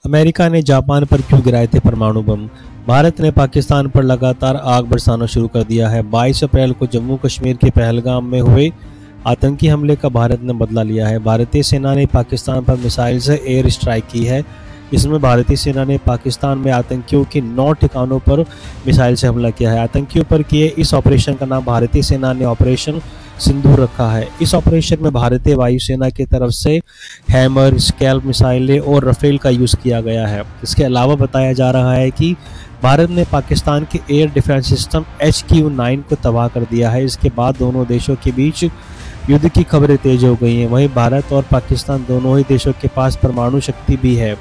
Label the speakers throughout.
Speaker 1: America ने Japan पर क्यों गिराए थे परमाणु बम? भारत ने पाकिस्तान पर लगातार आग बरसाना शुरू कर दिया है। 22 अप्रैल को जम्मू कश्मीर के पहलगाम में हुए आतंकी हमले का भारत ने बदला लिया है। भारतीय सेना ने पाकिस्तान पर मिसाइल से एयर स्ट्राइक की है। इसमें भारतीय सेना ने पाकिस्तान में आतंकियों के 9 ठिकानों पर मिसाइल से हमला किया है। आतंकियों पर किए इस ऑपरेशन का नाम भारतीय सेना ने ऑपरेशन सिंदूर रखा है। इस ऑपरेशन में भारतीय वायुसेना की तरफ से हैमर, स्कैल्प मिसाइलें और राफेल का यूज़ किया गया है। इसके अलावा बताया जा रहा है कि भारत ने पाकिस्तान के एयर डिफेंस सिस्टम HQ-9 को तबाह कर दिया है। इसके बाद दोनों देशों के बीच युद्ध की खबरें तेज हो गई हैं। वहीं भारत और पाकिस्तान दोनों ही देशों के पास परमाणु शक्ति भी है।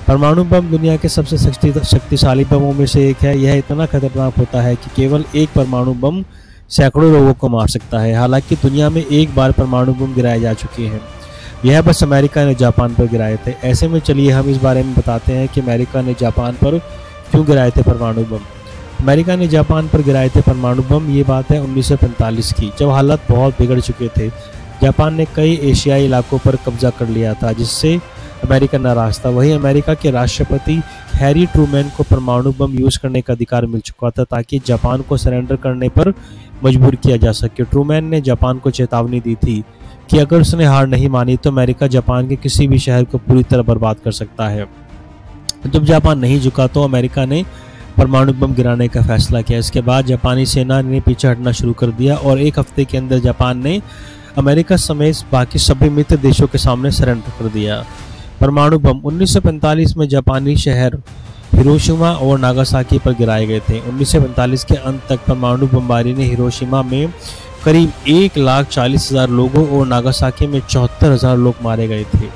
Speaker 1: परमाणु बम दुनिया के सबसे शक्तिशाली बमों में से एक है। यह इतना खतरनाक होता है कि केवल एक परमाणु बम सैकड़ों लोगों को मार सकता है। हालांकि दुनिया में एक बार परमाणु बम गिराए जा चुके हैं। यह बस अमेरिका ने जापान पर गिराए थे। ऐसे में चलिए हम इस बारे में बताते हैं कि अमेरिका ने जापान पर क्यों गिराए थे परमाणु बम। अमेरिका ने जापान पर गिराए थे परमाणु बम। ये बात है 1945 की, जब हालात बहुत बिगड़ चुके थे। जापान ने कई एशियाई इलाकों पर कब्जा कर लिया था, जिससे अमेरिका नाराज था। वहीं अमेरिका के राष्ट्रपति हैरी ट्रूमैन को परमाणु बम यूज करने का अधिकार मिल चुका था, ताकि जापान को सरेंडर करने पर मजबूर किया जा सके। ट्रूमैन ने जापान को चेतावनी दी थी कि अगर उसने हार नहीं मानी तो अमेरिका जापान के किसी भी शहर को पूरी तरह बर्बाद कर सकता है। जब जापान नहीं झुका तो अमेरिका ने परमाणु बम गिराने का फैसला किया। इसके बाद जापानी सेना ने पीछे हटना शुरू कर दिया और एक हफ्ते के अंदर जापान ने अमेरिका समेत बाकी सभी मित्र देशों के सामने सरेंडर कर दिया। परमाणु बम 1945 में जापानी शहर हिरोशिमा और नागासाकी पर गिराए गए थे। 1945 के अंत तक परमाणु बमबारी ने हिरोशिमा में करीब 1,40,000 लोगों और नागासाकी में 74,000 लोग मारे गए थे।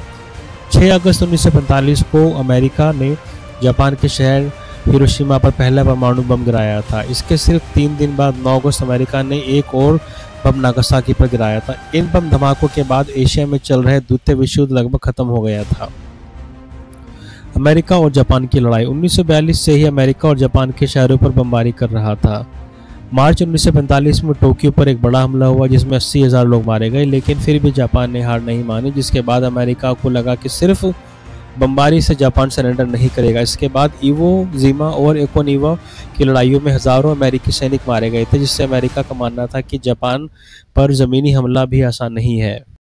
Speaker 1: 6 अगस्त 1945 को अमेरिका ने जापान के शहर हिरोशिमा पर पहला परमाणु बम गिराया था। इसके सिर्फ 3 दिन बाद 9 अगस्त अमेरिका ने एक और बम नागासाकी पर गिराया था। इन बम धमाकों के बाद एशिया में चल रहे द्वितीय विश्व युद्ध लगभग खत्म हो गया था। अमेरिका और जापान की लड़ाई 1942 से ही अमेरिका और जापान के शहरों पर बमबारी कर रहा था। मार्च 1945 में टोक्यो पर एक बड़ा हमला हुआ, जिसमें 80,000 लोग मारे गए, लेकिन फिर भी जापान ने हार नहीं मानी। जिसके बाद अमेरिका को लगा कि सिर्फ बमबारी से जापान सरेंडर नहीं करेगा। इसके बाद इवो जिमा और ओकानोवा की लड़ाइयों में हजारों अमेरिकी सैनिक मारे गए थे, जिससे अमेरिका का मानना था कि जापान पर ज़मीनी हमला भी आसान नहीं है।